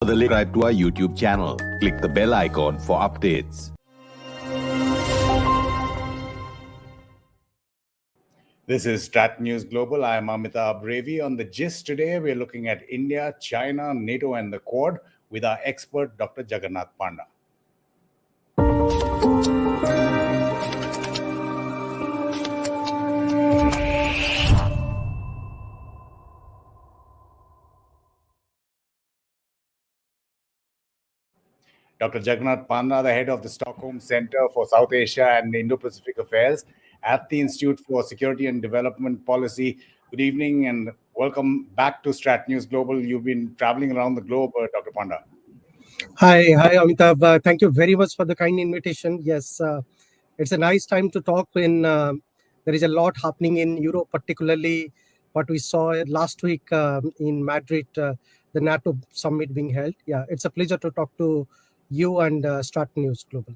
For the link, subscribe to our YouTube channel. Click the bell icon for updates. This is StratNews Global. I am Amitabh. Revi. On the gist today, we're looking at India, China, NATO, and the Quad with our expert, Dr. Jagannath Panda. Dr. Jagannath Panda, the head of the Stockholm Center for South Asia and Indo-Pacific Affairs at the Institute for Security and Development Policy. Good evening and welcome back to StratNews Global. You've been traveling around the globe, Dr. Panda. Hi, Amitabh. Thank you very much for the kind invitation. Yes, it's a nice time to talk when there is a lot happening in Europe, particularly what we saw last week in Madrid, the NATO summit being held. Yeah, it's a pleasure to talk to you and StratNews Global.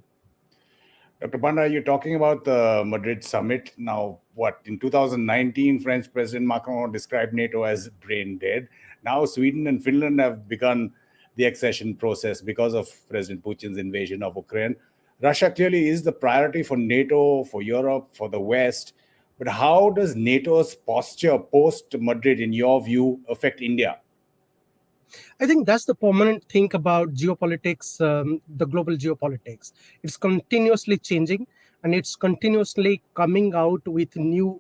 Dr. Panda, you're talking about the Madrid Summit. Now, in 2019, French President Macron described NATO as brain dead. Now, Sweden and Finland have begun the accession process because of President Putin's invasion of Ukraine. Russia clearly is the priority for NATO, for Europe, for the West. But how does NATO's posture post-Madrid, in your view, affect India? I think that's the permanent thing about geopolitics, the global geopolitics. It's continuously changing and it's continuously coming out with new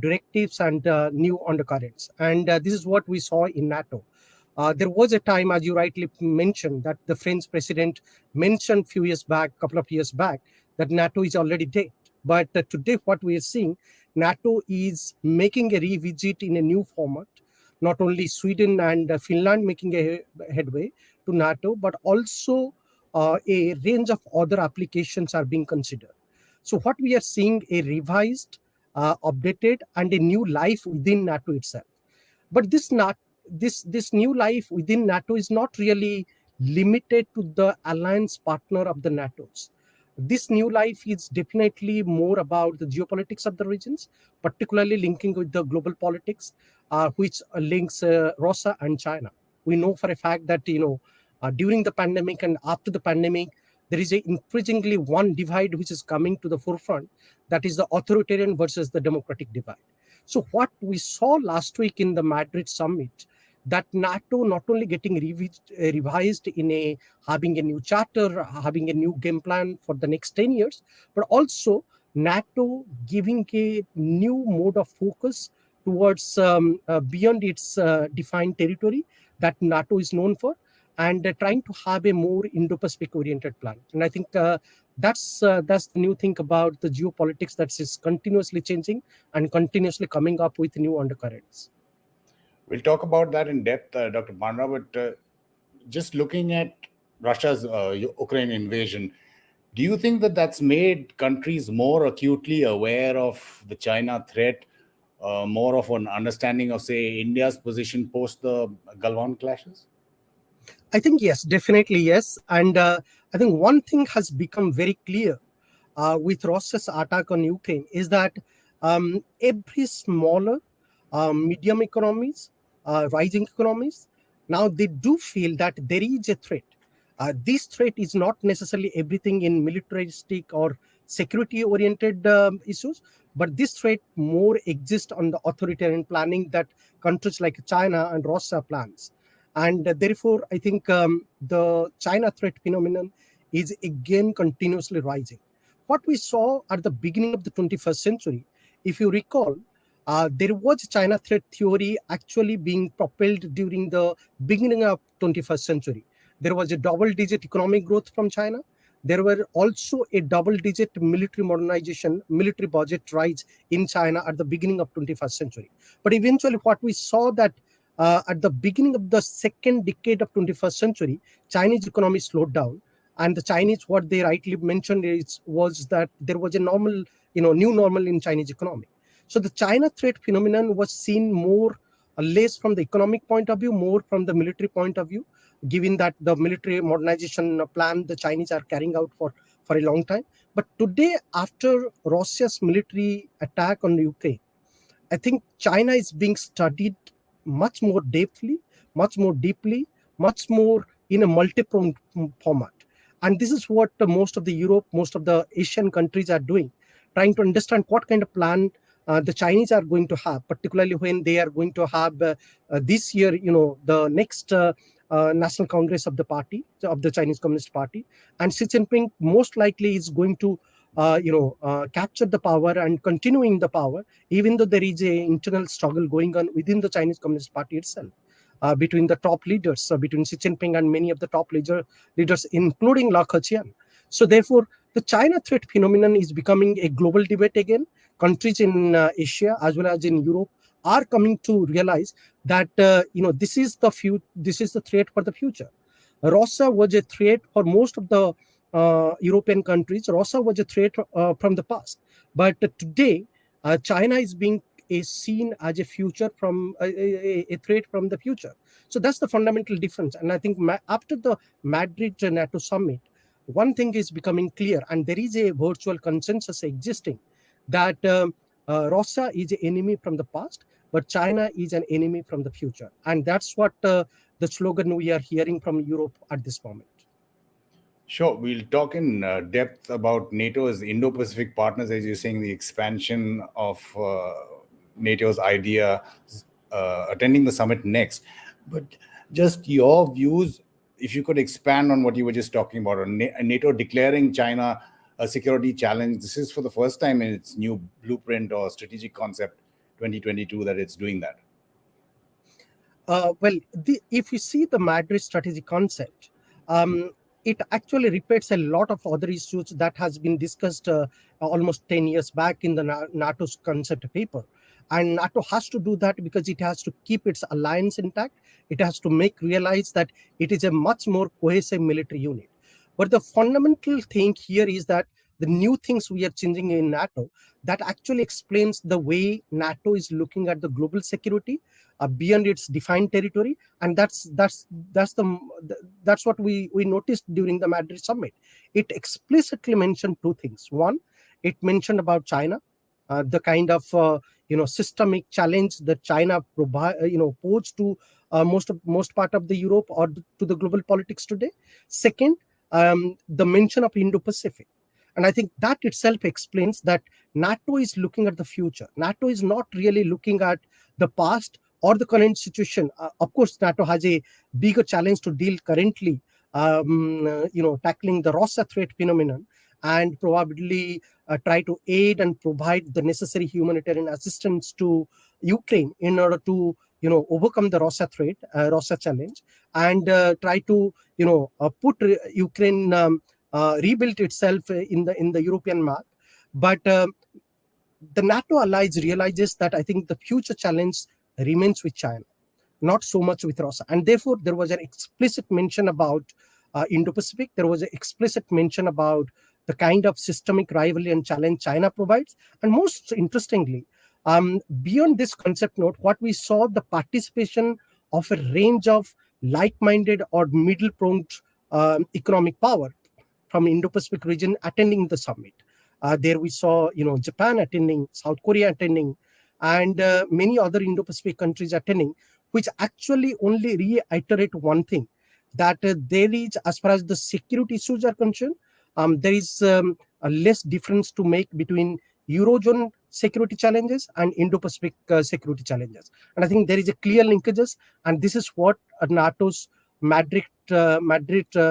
directives and new undercurrents. And this is what we saw in NATO. There was a time, as you rightly mentioned, that the French president mentioned a couple of years back, that NATO is already dead. But today what we are seeing, NATO is making a revisit in a new format. Not only Sweden and Finland making a headway to NATO, but also a range of other applications are being considered. So what we are seeing, a revised, updated, and a new life within NATO itself. But this new life within NATO is not really limited to the alliance partner of the NATOs. This new life is definitely more about the geopolitics of the regions, particularly linking with the global politics, which links Russia and China. We know for a fact that during the pandemic and after the pandemic, there is increasingly one divide which is coming to the forefront, that is the authoritarian versus the democratic divide. So what we saw last week in the Madrid summit, that NATO not only getting revised in having a new charter, having a new game plan for the next 10 years, but also NATO giving a new mode of focus towards beyond its defined territory that NATO is known for, and trying to have a more Indo-Pacific oriented plan. And I think that's the new thing about the geopolitics that is continuously changing and continuously coming up with new undercurrents. We'll talk about that in depth, Dr. Panda, but just looking at Russia's Ukraine invasion, do you think that that's made countries more acutely aware of the China threat, more of an understanding of, say, India's position post the Galwan clashes? I think yes, definitely yes. And I think one thing has become very clear with Russia's attack on Ukraine is that every smaller, medium economies, rising economies, now they do feel that there is a threat. This threat is not necessarily everything in militaristic or security-oriented issues, but this threat more exists on the authoritarian planning that countries like China and Russia plans. And therefore, I think the China threat phenomenon is again continuously rising. What we saw at the beginning of the 21st century, if you recall, there was China threat theory actually being propelled during the beginning of 21st century. There was a double-digit economic growth from China. There were also a double-digit military modernization, military budget rise in China at the beginning of 21st century. But eventually what we saw that at the beginning of the second decade of 21st century, Chinese economy slowed down. And the Chinese, what they rightly mentioned was that there was a normal, new normal in Chinese economy. So the China threat phenomenon was seen more or less from the economic point of view, more from the military point of view, given that the military modernization plan the Chinese are carrying out for a long time. But today, after Russia's military attack on Ukraine, I think China is being studied much more deeply, much more in a multi-pronged format. And this is what most of the Europe, most of the Asian countries are doing, trying to understand what kind of plan the Chinese are going to have, particularly when they are going to have this year, the next National Congress of the party, of the Chinese Communist Party. And Xi Jinping most likely is going to capture the power and continuing the power, even though there is a internal struggle going on within the Chinese Communist Party itself. Between the top leaders, between Xi Jinping and many of the top leaders, including La Keqian. So therefore, the China threat phenomenon is becoming a global debate again. Countries in Asia as well as in Europe are coming to realize that this is the threat for the future. Russia was a threat for most of the European countries. Russia was a threat from the past, but today China is seen as a future from a threat from the future. So that's the fundamental difference. And I think after the Madrid NATO summit, one thing is becoming clear, and there is a virtual consensus existing that Russia is an enemy from the past, but China is an enemy from the future. And that's what the slogan we are hearing from Europe at this moment. Sure, we'll talk in depth about NATO as Indo-Pacific partners, as you're saying, the expansion of NATO's idea, attending the summit next. But just your views, if you could expand on what you were just talking about, on NATO declaring China a security challenge. This is for the first time in its new blueprint or strategic concept 2022 that it's doing that. If you see the Madrid Strategic Concept, it actually repeats a lot of other issues that has been discussed almost 10 years back in the NATO's concept paper. And NATO has to do that because it has to keep its alliance intact. It has to realize that it is a much more cohesive military unit. But the fundamental thing here is that the new things we are changing in NATO, that actually explains the way NATO is looking at the global security beyond its defined territory. And that's what we noticed during the Madrid summit. It explicitly mentioned two things. One, it mentioned about China, the kind of systemic challenge that China posed to most part of the Europe or to the global politics today. Second, the mention of Indo-Pacific. And I think that itself explains that NATO is looking at the future. NATO is not really looking at the past or the current situation. Of course, NATO has a bigger challenge to deal currently, tackling the Russia threat phenomenon, and probably try to aid and provide the necessary humanitarian assistance to Ukraine in order to overcome the Russia threat, Russia challenge, and try to put Ukraine rebuild itself in the European map. But the NATO allies realizes that I think the future challenge remains with China, not so much with Russia, and therefore there was an explicit mention about Indo-Pacific. There was an explicit mention about the kind of systemic rivalry and challenge China provides. And most interestingly, beyond this concept note, what we saw, the participation of a range of like-minded or middle-pronged economic power from Indo-Pacific region attending the summit. There we saw, Japan attending, South Korea attending, and many other Indo-Pacific countries attending, which actually only reiterate one thing, that there is, as far as the security issues are concerned, there is a less difference to make between Eurozone security challenges and Indo-Pacific security challenges. And I think there is a clear linkages, and this is what NATO's Madrid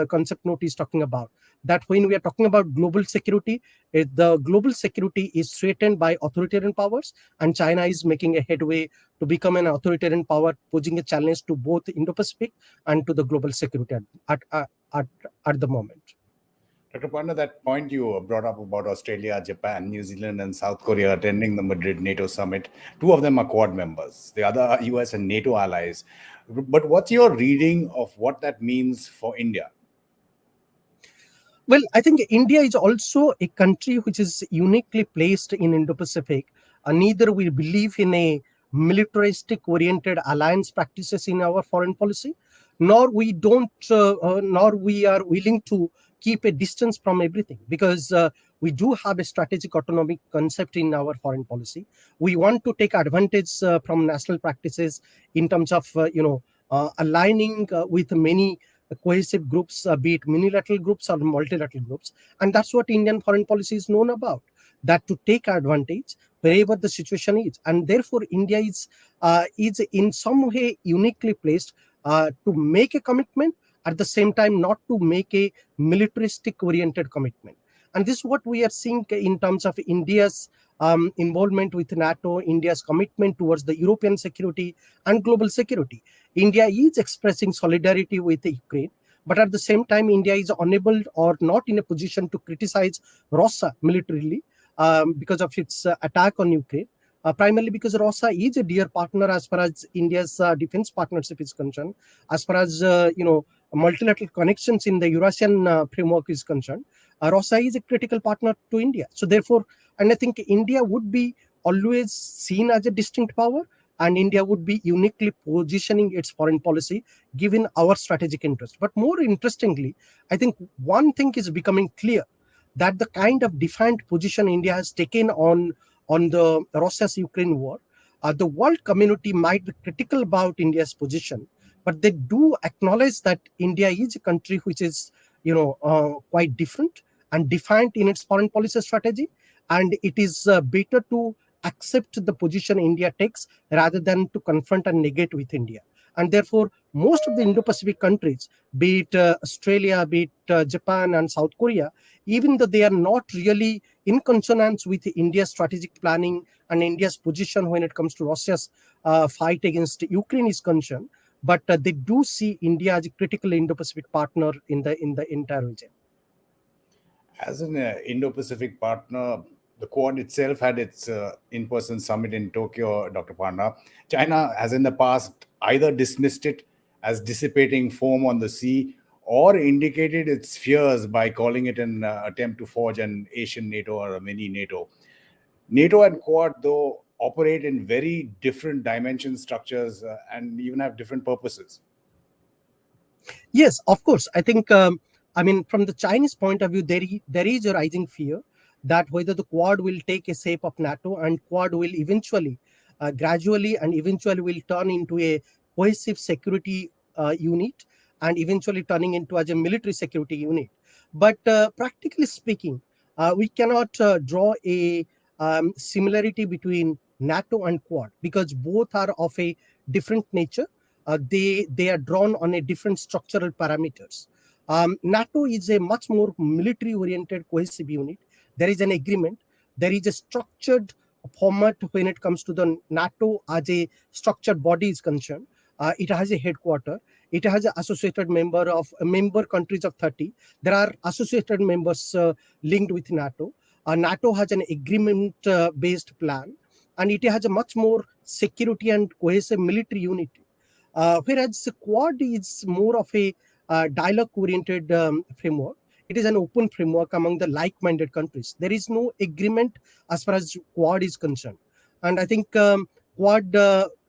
concept note is talking about. That when we are talking about global security, the global security is threatened by authoritarian powers, and China is making a headway to become an authoritarian power, posing a challenge to both Indo-Pacific and to the global security at the moment. Dr. Panda, that point you brought up about Australia, Japan, New Zealand, and South Korea attending the Madrid NATO summit, two of them are Quad members. The other are US and NATO allies. But what's your reading of what that means for India? Well, I think India is also a country which is uniquely placed in Indo-Pacific. Neither we believe in a militaristic-oriented alliance practices in our foreign policy, nor we are willing to keep a distance from everything, because we do have a strategic autonomy concept in our foreign policy. We want to take advantage from national practices in terms of aligning with many cohesive groups, be it unilateral groups or multilateral groups. And that's what Indian foreign policy is known about, that to take advantage wherever the situation is. And therefore, India is in some way uniquely placed to make a commitment, at the same time not to make a militaristic oriented commitment. And this is what we are seeing in terms of India's involvement with NATO, India's commitment towards the European security and global security. India is expressing solidarity with Ukraine, but at the same time, India is unable or not in a position to criticize Russia militarily because of its attack on Ukraine. Primarily because Russia is a dear partner as far as India's defense partnership is concerned, as far as multilateral connections in the Eurasian framework is concerned. Russia is a critical partner to India. So therefore, and I think India would be always seen as a distinct power, and India would be uniquely positioning its foreign policy given our strategic interest. But more interestingly, I think one thing is becoming clear, that the kind of defined position India has taken on the Russia-Ukraine war, the world community might be critical about India's position, but they do acknowledge that India is a country which is quite different and defined in its foreign policy strategy, and it is better to accept the position India takes rather than to confront and negate with India. And therefore, most of the Indo-Pacific countries, be it Australia, be it Japan and South Korea, even though they are not really in consonance with India's strategic planning and India's position when it comes to Russia's fight against Ukraine is concerned, but they do see India as a critical Indo-Pacific partner in the entire region. As an Indo-Pacific partner, the Quad itself had its in-person summit in Tokyo, Dr. Panda. China has in the past either dismissed it as dissipating foam on the sea or indicated its fears by calling it an attempt to forge an Asian NATO or a mini NATO. NATO and Quad, though, operate in very different dimension structures and even have different purposes. Yes, of course. I think, from the Chinese point of view, there is a rising fear that whether the Quad will take a shape of NATO, and Quad will eventually, gradually and eventually will turn into a cohesive security unit, and eventually turning into as a military security unit. But practically speaking, we cannot draw a similarity between NATO and Quad, because both are of a different nature. They are drawn on a different structural parameters. NATO is a much more military-oriented cohesive unit. There is an agreement. There is a structured format when it comes to the NATO as a structured body is concerned. It has a headquarter. It has an associated member countries of 30. There are associated members linked with NATO. NATO has an agreement-based plan, and it has a much more security and cohesive military unity. Whereas the Quad is more of a dialogue-oriented framework. It is an open framework among the like-minded countries. There is no agreement as far as Quad is concerned. And I think Quad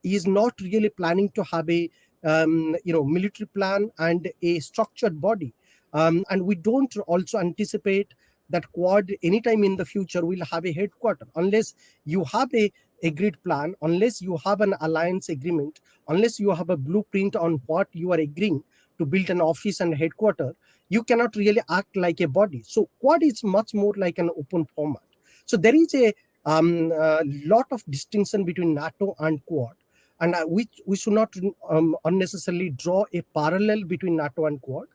is not really planning to have a military plan and a structured body. And we don't also anticipate that Quad anytime in the future will have a headquarter, unless you have a agreed plan, unless you have an alliance agreement, unless you have a blueprint on what you are agreeing to build an office and headquarter, you cannot really act like a body. So Quad is much more like an open format. So there is a lot of distinction between NATO and Quad, and we should not unnecessarily draw a parallel between NATO and Quad.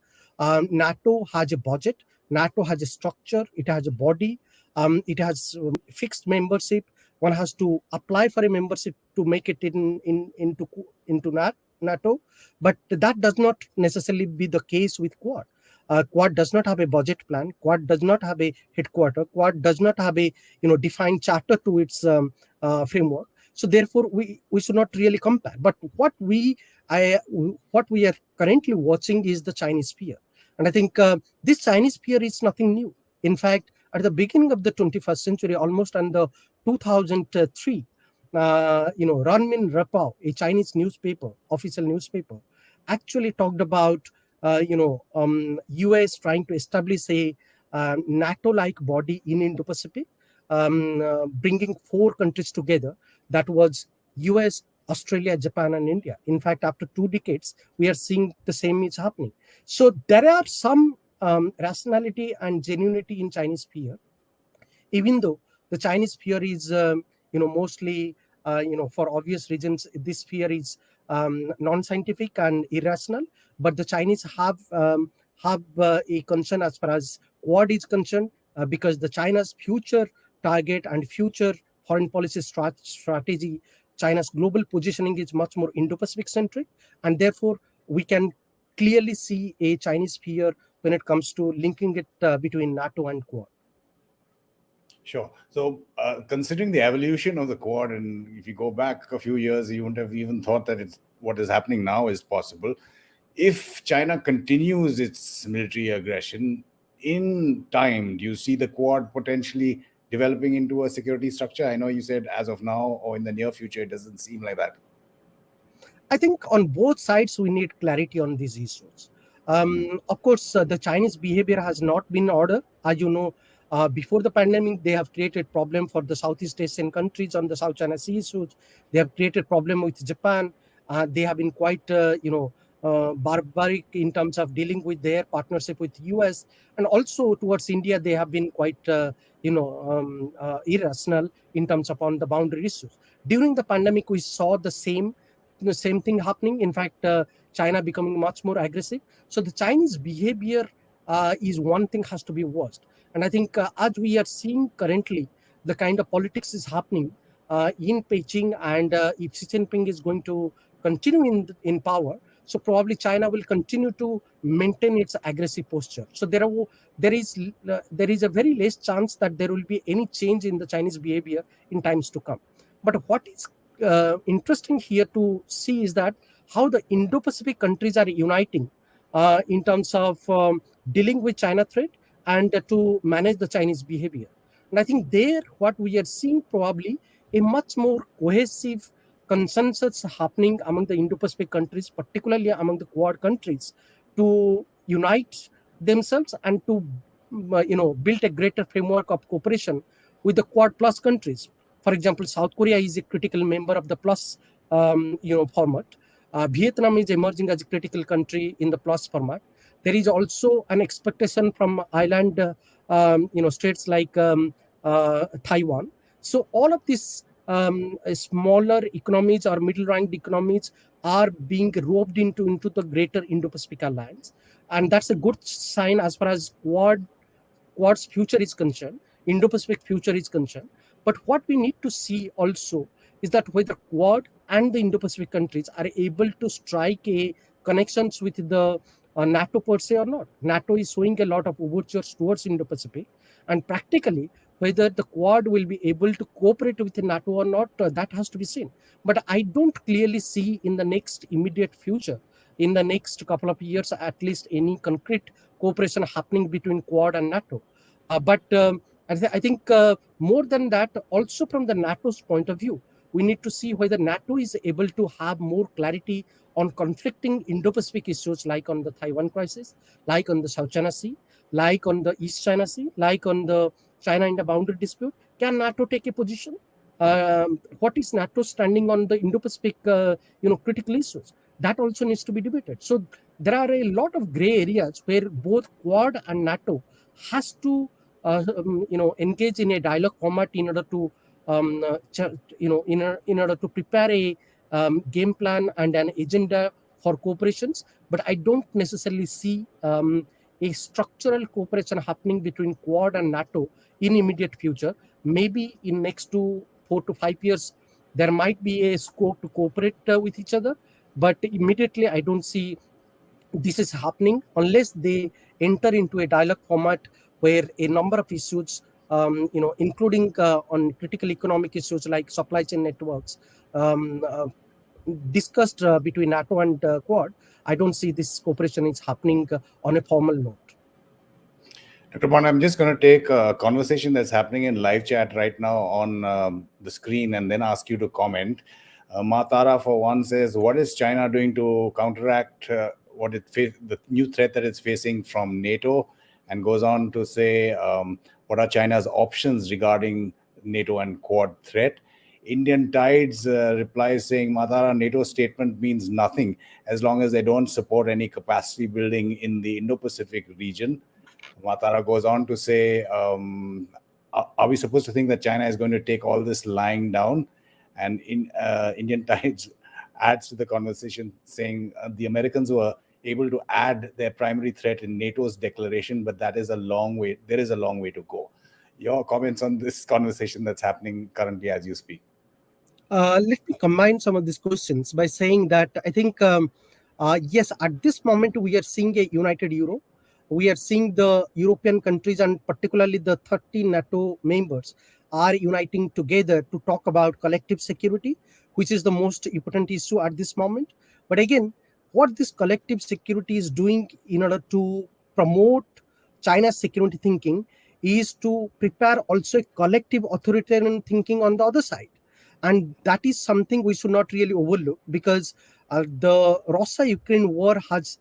NATO has a budget, NATO has a structure, it has a body, it has fixed membership. One has to apply for a membership to make it into NATO, but that does not necessarily be the case with Quad. Quad does not have a budget plan. Quad does not have a headquarter. Quad does not have a defined charter to its framework. So therefore, we should not really compare. But what we are currently watching is the Chinese fear, and I think this Chinese fear is nothing new. In fact, at the beginning of the 21st century, almost under 2003, Renmin Repao, a Chinese newspaper, official newspaper, actually talked about US trying to establish a NATO-like body in Indo-Pacific, bringing 4 countries together. That was US, Australia, Japan, and India. In fact, after 2 decades, we are seeing the same is happening. So there are some rationality and genuinity in Chinese fear, even though the Chinese fear is, mostly, for obvious reasons, this fear is non-scientific and irrational. But the Chinese have a concern as far as Quad is concerned, because the China's future target and future foreign policy strategy, China's global positioning is much more Indo-Pacific centric, and therefore we can clearly see a Chinese fear when it comes to linking it between NATO and Quad. Sure. So, considering the evolution of the Quad, and if you go back a few years, you wouldn't have even thought that what is happening now is possible. If China continues its military aggression, in time, do you see the Quad potentially developing into a security structure? I know you said as of now or in the near future, it doesn't seem like that. I think on both sides, we need clarity on these issues. Of course, the Chinese behavior has not been order. As you know, before the pandemic, they have created problem for the Southeast Asian countries on the South China Sea issues. They have created problem with Japan. They have been quite, barbaric in terms of dealing with their partnership with US, and also towards India, they have been quite, irrational in terms upon the boundary issues. During the pandemic, we saw the same thing happening. In fact, China becoming much more aggressive. So the Chinese behavior is one thing has to be watched. And I think as we are seeing currently, the kind of politics is happening in Beijing, and if Xi Jinping is going to continue in power, so probably China will continue to maintain its aggressive posture. So there is a very less chance that there will be any change in the Chinese behavior in times to come. But what is interesting here to see is that how the Indo-Pacific countries are uniting in terms of dealing with China threat and to manage the Chinese behavior. And I think there, what we are seeing probably a much more cohesive consensus happening among the Indo-Pacific countries, particularly among the Quad countries, to unite themselves and to build a greater framework of cooperation with the Quad plus countries. For example, South Korea is a critical member of the plus format. Vietnam is emerging as a critical country in the plus format. There is also an expectation from island states like Taiwan. So all of these smaller economies or middle-ranked economies are being roped into the greater Indo-Pacific alliance, and that's a good sign as far as Quad's future is concerned, Indo-Pacific future is concerned. But what we need to see also is that whether Quad and the Indo-Pacific countries are able to strike a connections with the NATO per se or not. NATO is showing a lot of overtures towards Indo-Pacific, and practically whether the Quad will be able to cooperate with the NATO or not, that has to be seen. But I don't clearly see in the next immediate future, in the next couple of years, at least any concrete cooperation happening between Quad and NATO. But I think more than that, also from the NATO's point of view, we need to see whether NATO is able to have more clarity on conflicting Indo-Pacific issues, like on the Taiwan crisis, like on the South China Sea, like on the East China Sea, like on the China-India boundary dispute. Can NATO take a position? What is NATO standing on the Indo-Pacific, critical issues? That also needs to be debated. So there are a lot of gray areas where both Quad and NATO has to, engage in a dialogue format in order to, in order to prepare a game plan and an agenda for cooperations. But I don't necessarily see a structural cooperation happening between Quad and NATO in immediate future. Maybe in next 4 to 5 years, there might be a scope to cooperate with each other. But immediately, I don't see this is happening unless they enter into a dialogue format where a number of issues, including on critical economic issues like supply chain networks, discussed between NATO and Quad. I don't see this cooperation is happening on a formal note. Dr. Panda, I'm just going to take a conversation that's happening in live chat right now on the screen and then ask you to comment. Matara, for one, says, what is China doing to counteract the new threat that it's facing from NATO? And goes on to say, what are China's options regarding NATO and Quad threat? Indian Tides replies saying, Matara, NATO statement means nothing as long as they don't support any capacity building in the Indo-Pacific region. Matara goes on to say, are we supposed to think that China is going to take all this lying down? And Indian Times adds to the conversation saying the Americans were able to add their primary threat in NATO's declaration, but that is a long way. There is a long way to go. Your comments on this conversation that's happening currently as you speak? Let me combine some of these questions by saying that I think, yes, at this moment we are seeing a united Europe. We are seeing the European countries and particularly the 30 NATO members are uniting together to talk about collective security, which is the most important issue at this moment. But again, what this collective security is doing in order to promote China's security thinking is to prepare also a collective authoritarian thinking on the other side. And that is something we should not really overlook, because the Russia-Ukraine war has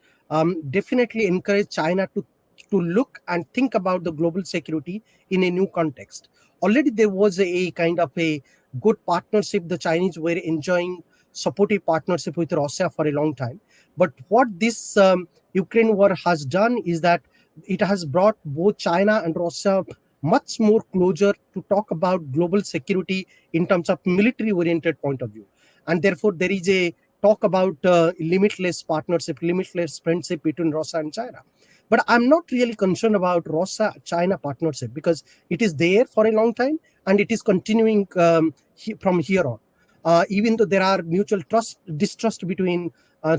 definitely encouraged China to look and think about the global security in a new context. Already there was a kind of a good partnership. The Chinese were enjoying supportive partnership with Russia for a long time. But what this Ukraine war has done is that it has brought both China and Russia much more closer to talk about global security in terms of military oriented point of view. And therefore there is a talk about limitless partnership, limitless friendship between Russia and China. But I'm not really concerned about Russia-China partnership, because it is there for a long time and it is continuing from here on. Even though there are mutual distrust between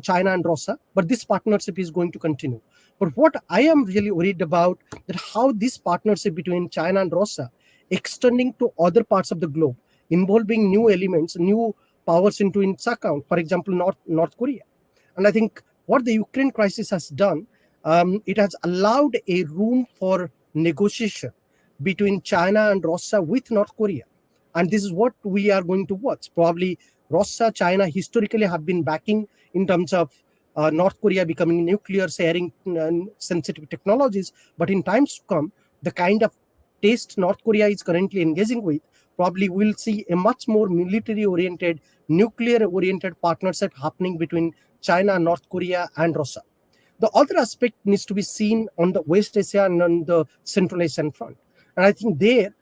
China and Russia, but this partnership is going to continue. But what I am really worried about that how this partnership between China and Russia extending to other parts of the globe, involving new elements, new powers into its account, for example, North Korea. And I think what the Ukraine crisis has done, it has allowed a room for negotiation between China and Russia with North Korea. And this is what we are going to watch. Probably Russia, China historically have been backing in terms of North Korea becoming nuclear, sharing sensitive technologies. But in times to come, the kind of taste North Korea is currently engaging with, probably we'll see a much more military-oriented, nuclear-oriented partnership happening between China, North Korea, and Russia. The other aspect needs to be seen on the West Asia and on the Central Asian front. And I think there,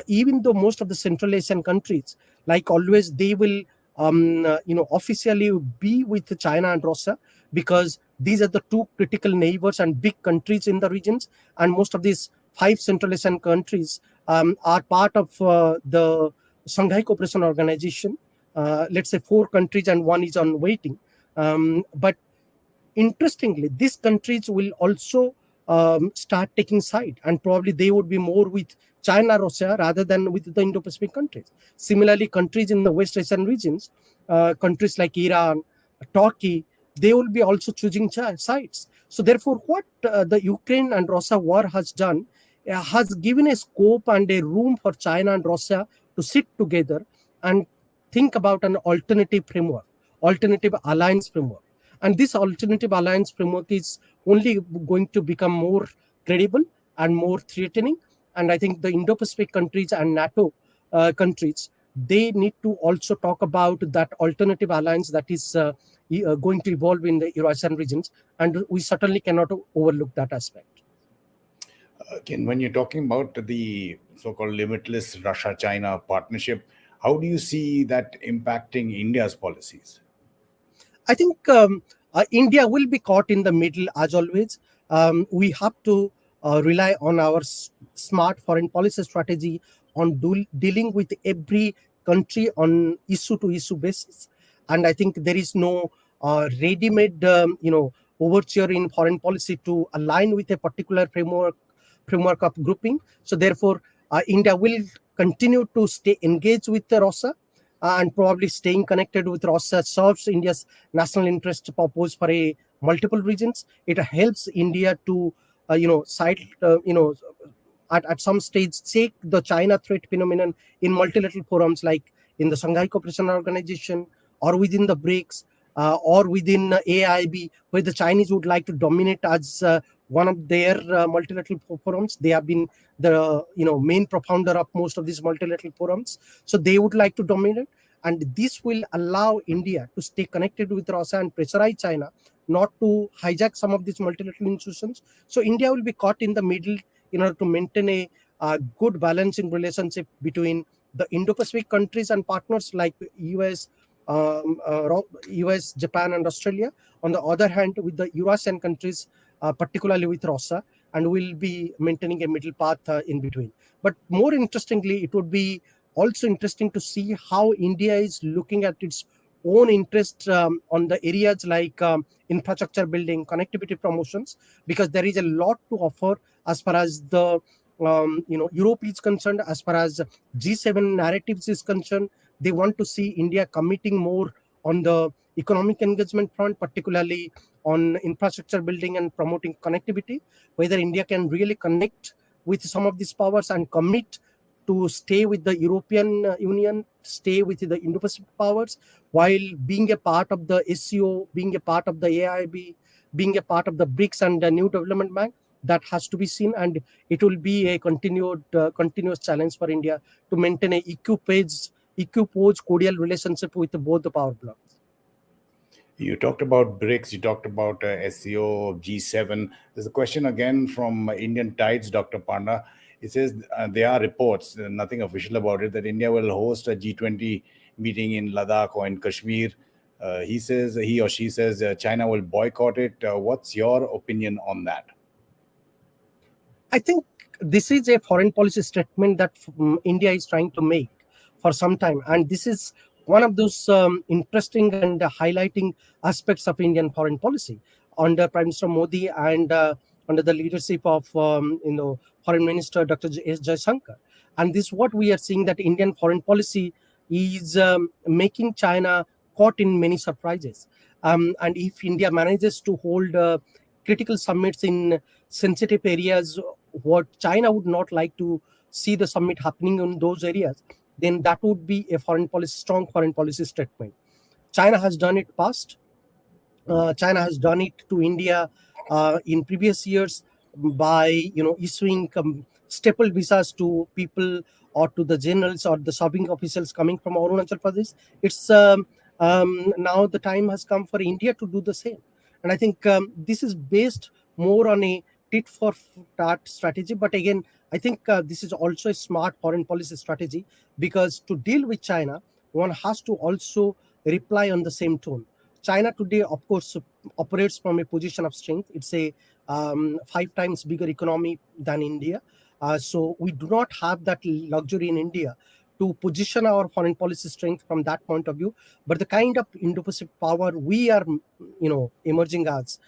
even though most of the Central Asian countries, like always, they will officially be with China and Russia, because these are the two critical neighbors and big countries in the regions. And most of these 5 Central Asian countries are part of the Shanghai Cooperation Organization. Let's say 4 countries and 1 is on waiting. But interestingly, these countries will also start taking side, and probably they would be more with China, Russia, rather than with the Indo-Pacific countries. Similarly, countries in the West Asian regions, countries like Iran, Turkey, they will be also choosing sides. So therefore, what the Ukraine and Russia war has done has given a scope and a room for China and Russia to sit together and think about an alternative framework, alternative alliance framework. And this alternative alliance framework is only going to become more credible and more threatening. And I think the Indo-Pacific countries and NATO countries, they need to also talk about that alternative alliance that is going to evolve in the Eurasian regions. And we certainly cannot overlook that aspect. Again, when you're talking about the so-called limitless Russia-China partnership, how do you see that impacting India's policies? I think India will be caught in the middle as always. We have to rely on our smart foreign policy strategy on dealing with every country on issue-to-issue basis. And I think there is no ready-made, overture in foreign policy to align with a particular framework of grouping. So therefore, India will continue to stay engaged with Russia, and probably staying connected with Russia serves India's national interest purpose for a multiple regions. It helps India to, at some stage take the China threat phenomenon in multilateral forums like in the Shanghai Cooperation Organization or within the BRICS or within AIIB, where the Chinese would like to dominate as one of their multilateral forums. They have been the main propounder of most of these multilateral forums. So they would like to dominate, and this will allow India to stay connected with Russia and pressurize China not to hijack some of these multilateral institutions. So India will be caught in the middle in order to maintain a good balancing relationship between the Indo-Pacific countries and partners like US, US, Japan, and Australia. On the other hand, with the Eurasian countries, particularly with Russia, and will be maintaining a middle path in between. But more interestingly, it would be also interesting to see how India is looking at its own interest on the areas like infrastructure building, connectivity promotions, because there is a lot to offer as far as the Europe is concerned. As far as G7 narratives is concerned, they want to see India committing more on the economic engagement front, particularly on infrastructure building and promoting connectivity. Whether India can really connect with some of these powers and commit to stay with the European Union, stay with the Indo-Pacific powers, while being a part of the SCO, being a part of the AIB, being a part of the BRICS and the New Development Bank, that has to be seen, and it will be a continuous challenge for India to maintain a equipoise cordial relationship with both the power blocks. You talked about BRICS, you talked about SCO, G7. There's a question again from Indian Tides, Dr. Panda. It says there are reports, nothing official about it, that India will host a G20 meeting in Ladakh or in Kashmir. He or she says China will boycott it. What's your opinion on that? I think this is a foreign policy statement that India is trying to make for some time, and this is one of those interesting and highlighting aspects of Indian foreign policy under Prime Minister Modi and under the leadership of Foreign Minister Dr. S. Jaishankar. And this is what we are seeing, that Indian foreign policy is making China caught in many surprises. And if India manages to hold critical summits in sensitive areas, what China would not like to see the summit happening in those areas, then that would be a strong foreign policy statement. China has done it past. China has done it to India in previous years by issuing staple visas to people or to the generals or the serving officials coming from Arunachal Pradesh. It's now the time has come for India to do the same, and I think this is based more on a tit for tat strategy. But again, I think this is also a smart foreign policy strategy, because to deal with China, one has to also reply on the same tone. China today, of course, operates from a position of strength. It's a 5 times bigger economy than India. So we do not have that luxury in India to position our foreign policy strength from that point of view. But the kind of Indo-Pacific power we are, emerging as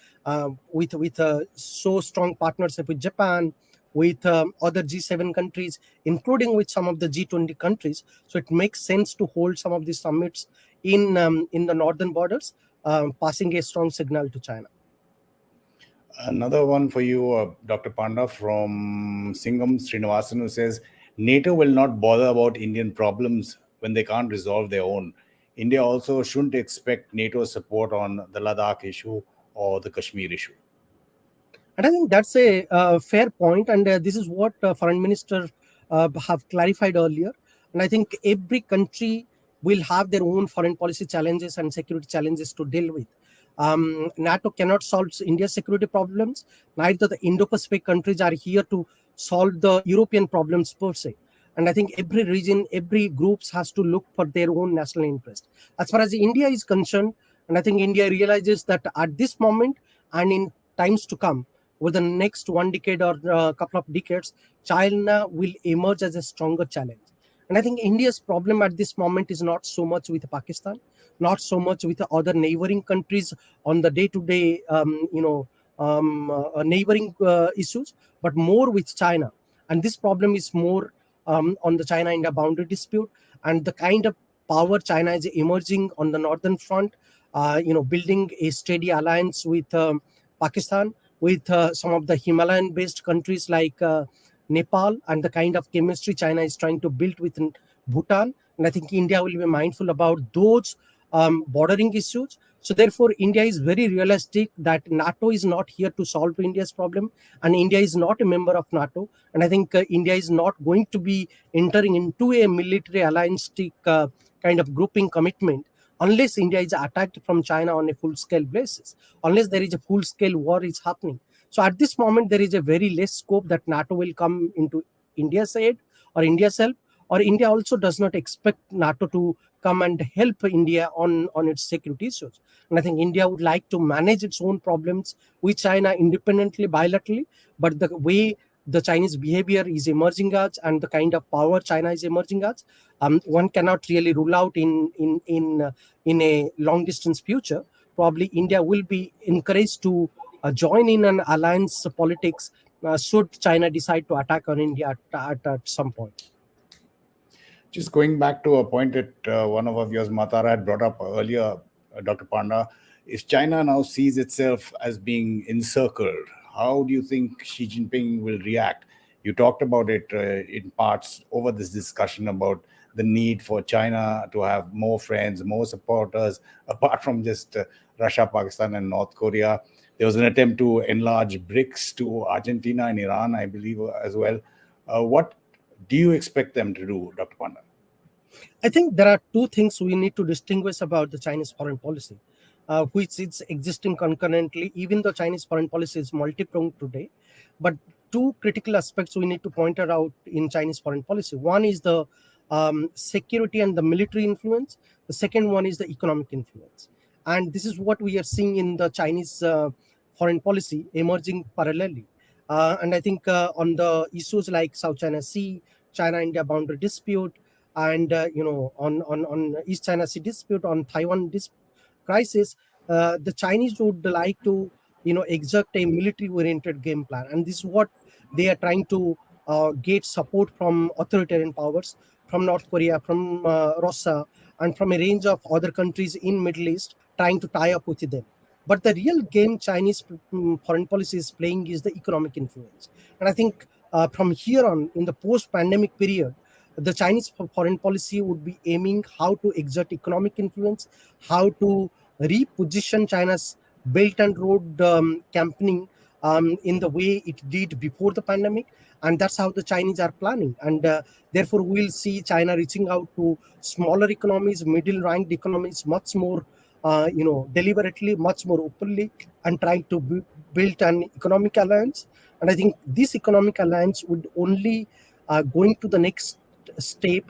with so strong partnership with Japan, with other G7 countries, including with some of the G20 countries. So it makes sense to hold some of these summits in the northern borders, passing a strong signal to China. Another one for you, Dr. Panda, from Singham Srinivasan, who says, NATO will not bother about Indian problems when they can't resolve their own. India also shouldn't expect NATO support on the Ladakh issue or the Kashmir issue. And I think that's a fair point, and this is what Foreign Minister have clarified earlier. And I think every country will have their own foreign policy challenges and security challenges to deal with. NATO cannot solve India's security problems. Neither the Indo-Pacific countries are here to solve the European problems per se. And I think every region, every groups has to look for their own national interest. As far as India is concerned, and I think India realizes that at this moment and in times to come, over the next 1 decade or a couple of decades, China will emerge as a stronger challenge. And I think India's problem at this moment is not so much with Pakistan, not so much with other neighboring countries on the day-to-day, neighboring issues, but more with China. And this problem is more on the China-India boundary dispute and the kind of power China is emerging on the northern front, building a steady alliance with Pakistan, with some of the Himalayan-based countries like Nepal, and the kind of chemistry China is trying to build with Bhutan. And I think India will be mindful about those bordering issues. So therefore, India is very realistic that NATO is not here to solve India's problem, and India is not a member of NATO. And I think India is not going to be entering into a military alliance-tic kind of grouping commitment unless India is attacked from China on a full-scale basis, unless there is a full-scale war is happening. So at this moment, there is a very less scope that NATO will come into India's aid or India's help, or India also does not expect NATO to come and help India on its security issues. And I think India would like to manage its own problems with China independently, bilaterally, but the way the Chinese behavior is emerging as and the kind of power China is emerging as, one cannot really rule out in a long distance future. Probably India will be encouraged to join in an alliance politics should China decide to attack on India at some point. Just going back to a point that one of our viewers, Matara, had brought up earlier, Dr. Panda, if China now sees itself as being encircled, how do you think Xi Jinping will react? You talked about it in parts over this discussion about the need for China to have more friends, more supporters, apart from just Russia, Pakistan, and North Korea. There was an attempt to enlarge BRICS to Argentina and Iran, I believe, as well. What do you expect them to do, Dr. Panda? I think there are two things we need to distinguish about the Chinese foreign policy, which is existing concurrently, even though Chinese foreign policy is multi-pronged today. But two critical aspects we need to point out in Chinese foreign policy. One is the security and the military influence. The second one is the economic influence. And this is what we are seeing in the Chinese foreign policy emerging parallelly. And I think on the issues like South China Sea, China-India boundary dispute, and on East China Sea dispute, on Taiwan crisis, the Chinese would like to exert a military-oriented game plan, and this is what they are trying to get support from authoritarian powers, from North Korea, from Russia, and from a range of other countries in Middle East, trying to tie up with them. But the real game Chinese foreign policy is playing is the economic influence, and I think from here on, in the post-pandemic period, the Chinese foreign policy would be aiming how to exert economic influence, how to reposition China's Belt and Road campaigning in the way it did before the pandemic. And that's how the Chinese are planning. And therefore, we'll see China reaching out to smaller economies, middle-ranked economies, much more, deliberately, much more openly, and trying to build an economic alliance. And I think this economic alliance would only going to the next stage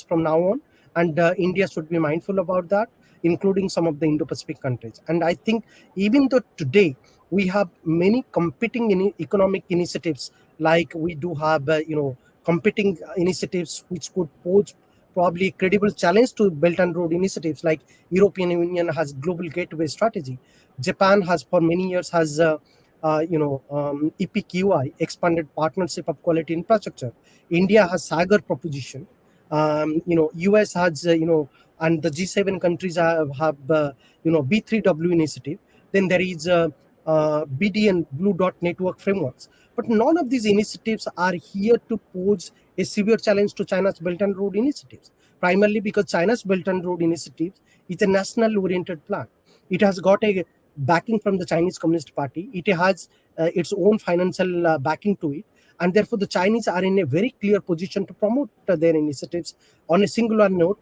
from now on, and India should be mindful about that, including some of the Indo-Pacific countries. And I think even though today we have many competing economic initiatives, like we do have competing initiatives which could pose probably a credible challenge to Belt and Road initiatives, like European Union has global gateway strategy, Japan has for many years has EPQI, expanded partnership of quality infrastructure. India has Sagar proposition. US has and the G7 countries have B3W initiative. Then there is BD and Blue Dot network frameworks. But none of these initiatives are here to pose a severe challenge to China's Belt and Road initiatives, primarily because China's Belt and Road initiative is a national-oriented plan. It has got a backing from the Chinese Communist Party. It has its own financial backing to it. And therefore, the Chinese are in a very clear position to promote their initiatives on a singular note,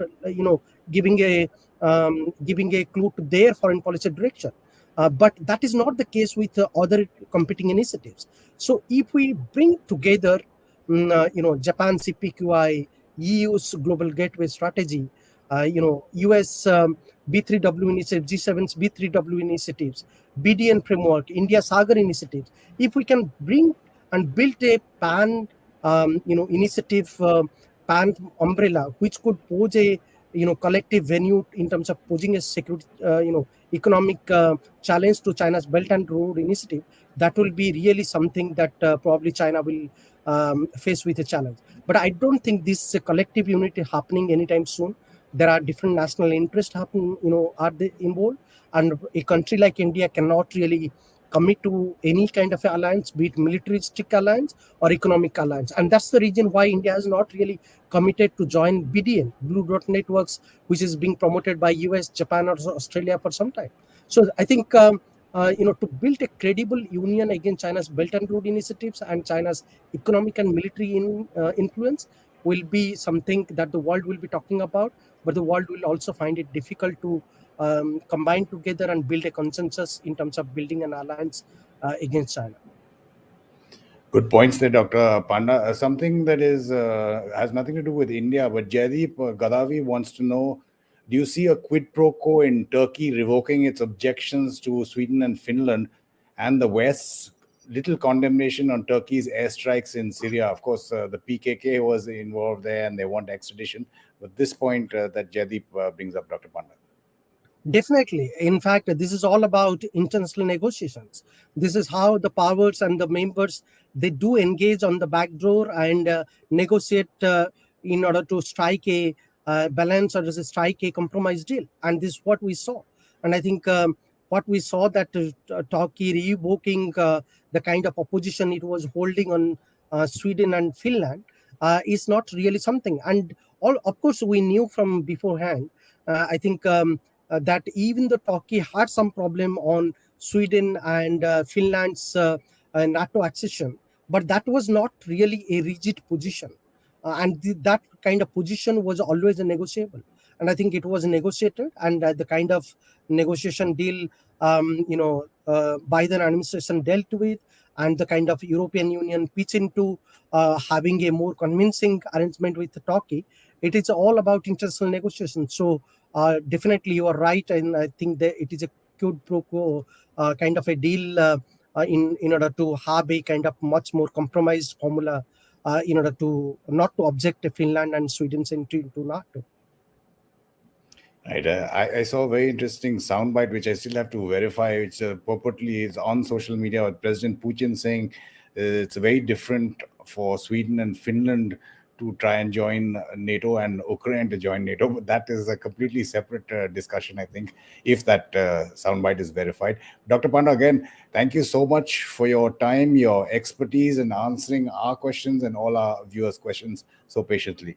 giving a clue to their foreign policy direction. But that is not the case with other competing initiatives. So if we bring together, Japan's CPQI, EU's global gateway strategy, US B3W initiative, G7's B3W initiatives, BDN framework, India Sagar initiatives, if we can bring and build a pan, initiative, pan umbrella, which could pose a collective venue in terms of posing a security, economic challenge to China's Belt and Road initiative, that will be really something that probably China will face with a challenge. But I don't think this collective unity happening anytime soon. There are different national interests happening, are they involved, and a country like India cannot really commit to any kind of alliance, be it militaristic alliance or economic alliance. And that's the reason why India has not really committed to join BDN, Blue Dot Networks, which is being promoted by US, Japan, or Australia for some time. So I think to build a credible union against China's Belt and Road initiatives and China's economic and military influence will be something that the world will be talking about, but the world will also find it difficult to combine together and build a consensus in terms of building an alliance against China. Good points there, Dr. Panda. Something that is has nothing to do with India, but Jaideep Gadavi wants to know, do you see a quid pro quo in Turkey revoking its objections to Sweden and Finland and the West's little condemnation on Turkey's airstrikes in Syria? Of course, the PKK was involved there and they want extradition. But this point that Jaideep brings up, Dr. Panda. Definitely. In fact, this is all about international negotiations. This is how the powers and the members, they do engage on the back door and negotiate in order to strike a balance or to strike a compromise deal. And this is what we saw. And I think what we saw that Turkey revoking the kind of opposition it was holding on Sweden and Finland is not really something. And of course, we knew from beforehand. I think that even the Turkey had some problem on Sweden and Finland's NATO accession, but that was not really a rigid position. That kind of position was always a negotiable. And I think it was negotiated, and the kind of negotiation deal, Biden administration dealt with, and the kind of European Union pitch into having a more convincing arrangement with Turkey, it is all about international negotiation. So definitely you are right, and I think that it is a quid pro quo kind of a deal in order to have a kind of much more compromised formula in order to not to object to Finland and Sweden's entry into NATO. Right. I saw a very interesting soundbite, which I still have to verify, which purportedly is on social media with President Putin saying it's very different for Sweden and Finland to try and join NATO and Ukraine to join NATO. But that is a completely separate discussion, I think, if that soundbite is verified. Dr. Panda, again, thank you so much for your time, your expertise in answering our questions and all our viewers' questions so patiently.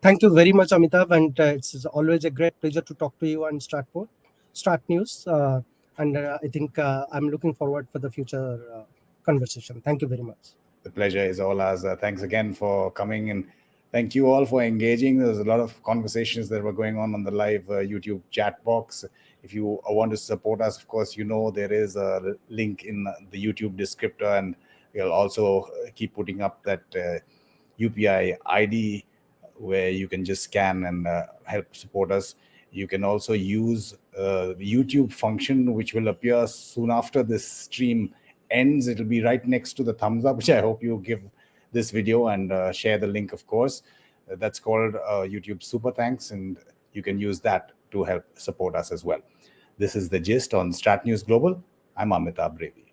Thank you very much, Amitabh, and it's always a great pleasure to talk to you on StratNews. And I think I'm looking forward for the future conversation. Thank you very much. The pleasure is all ours. Thanks again for coming, and thank you all for engaging. There's a lot of conversations that were going on the live YouTube chat box. If you want to support us, of course, there is a link in the YouTube descriptor, and we'll also keep putting up that UPI ID where you can just scan and help support us. You can also use the YouTube function, which will appear soon after this stream ends. It'll be right next to the thumbs up, which I hope you give this video and share the link, of course. That's called YouTube Super Thanks, and you can use that to help support us as well. This is The Gist on StratNews Global. I'm Amitabh Revi.